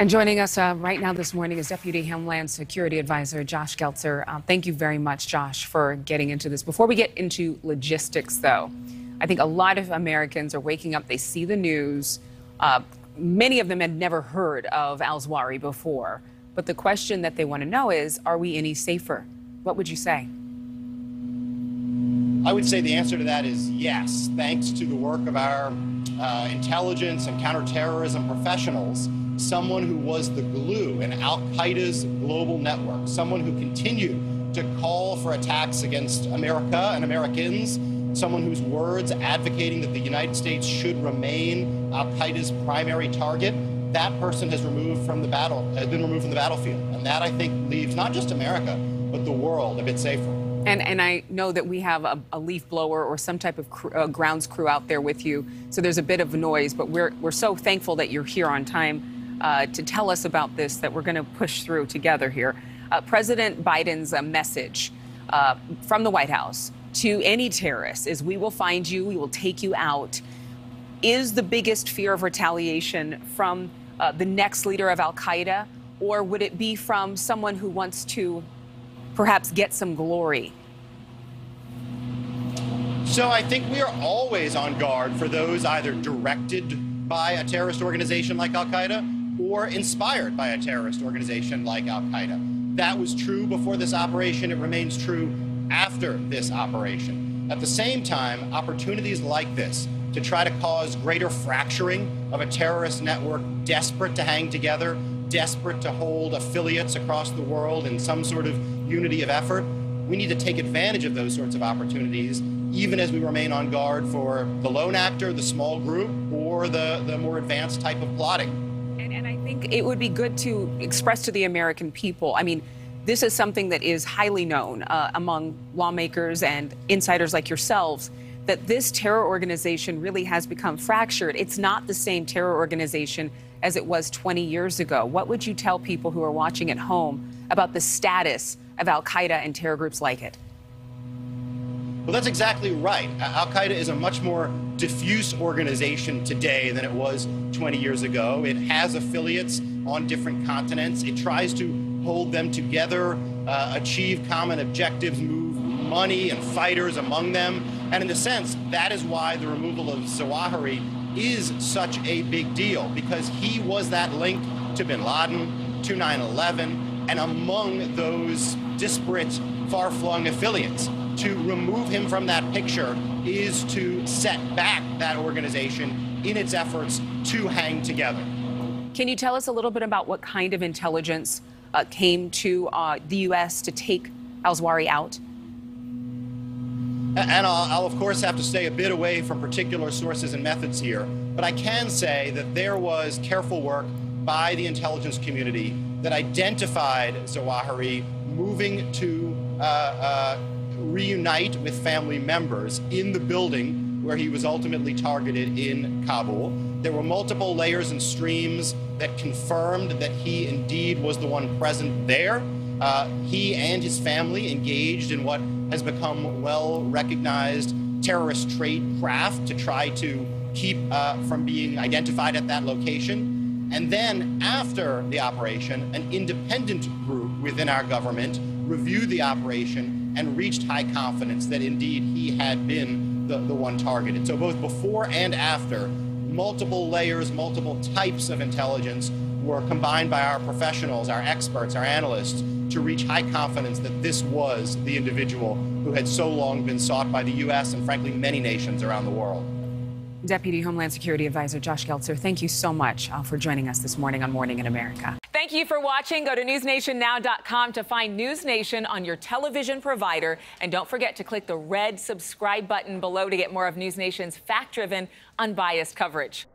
And joining us right now this morning is Deputy Homeland Security Advisor Josh Geltzer. Thank you very much, Josh, for getting into this. Before we get into logistics, though, I think a lot of Americans are waking up. They see the news. Many of them had never heard of al-Zawahiri before. But the question that they want to know is, are we any safer? What would you say? I would say the answer to that is yes, thanks to the work of our intelligence and counterterrorism professionals. Someone who was the glue in Al-Qaeda's global network, someone who continued to call for attacks against America and Americans, someone whose words advocating that the United States should remain Al-Qaeda's primary target, that person has been removed from the battlefield. And that, I think, leaves not just America, but the world a bit safer. And I know that we have a leaf blower or some type of grounds crew out there with you, so there's a bit of noise, but we're so thankful that you're here on time to tell us about this, that we're going to push through together here. President Biden's message from the White House to any terrorist is, we will find you, we will take you out. Is the biggest fear of retaliation from the next leader of Al-Qaeda, or would it be from someone who wants to perhaps get some glory? So I think we are always on guard for those either directed by a terrorist organization like Al-Qaeda or inspired by a terrorist organization like Al-Qaeda. That was true before this operation. It remains true after this operation. At the same time, opportunities like this to try to cause greater fracturing of a terrorist network desperate to hang together, desperate to hold affiliates across the world in some sort of unity of effort, we need to take advantage of those sorts of opportunities, even as we remain on guard for the lone actor, the small group, or the more advanced type of plotting. And I think it would be good to express to the American people, I mean, this is something that is highly known among lawmakers and insiders like yourselves, that this terror organization really has become fractured. It's not the same terror organization as it was 20 years ago. What would you tell people who are watching at home about the status of Al-Qaeda and terror groups like it? Well, that's exactly right. Al-Qaeda is a much more diffuse organization today than it was 20 years ago. It has affiliates on different continents. It tries to hold them together, achieve common objectives, move money and fighters among them. And in a sense, that is why the removal of Zawahiri is such a big deal, because he was that link to bin Laden, to 9/11, and among those disparate, far-flung affiliates. To remove him from that picture is to set back that organization in its efforts to hang together. Can you tell us a little bit about what kind of intelligence came to the U.S. to take al-Zawahiri out? And I'll, of course, have to stay a bit away from particular sources and methods here, but I can say that there was careful work by the intelligence community that identified Zawahiri moving to reunite with family members in the building where he was ultimately targeted in Kabul. There were multiple layers and streams that confirmed that he indeed was the one present there. He and his family engaged in what has become well-recognized terrorist tradecraft to try to keep from being identified at that location. And then after the operation, an independent group within our government reviewed the operation and reached high confidence that indeed he had been the one targeted. So both before and after, multiple layers, multiple types of intelligence were combined by our professionals, our experts, our analysts, to reach high confidence that this was the individual who had so long been sought by the U.S. and, frankly, many nations around the world. Deputy Homeland Security Advisor Josh Geltzer, thank you so much for joining us this morning on Morning in America. Thank you for watching. Go to newsnationnow.com to find News Nation on your television provider. And don't forget to click the red subscribe button below to get more of News Nation's fact-driven, unbiased coverage.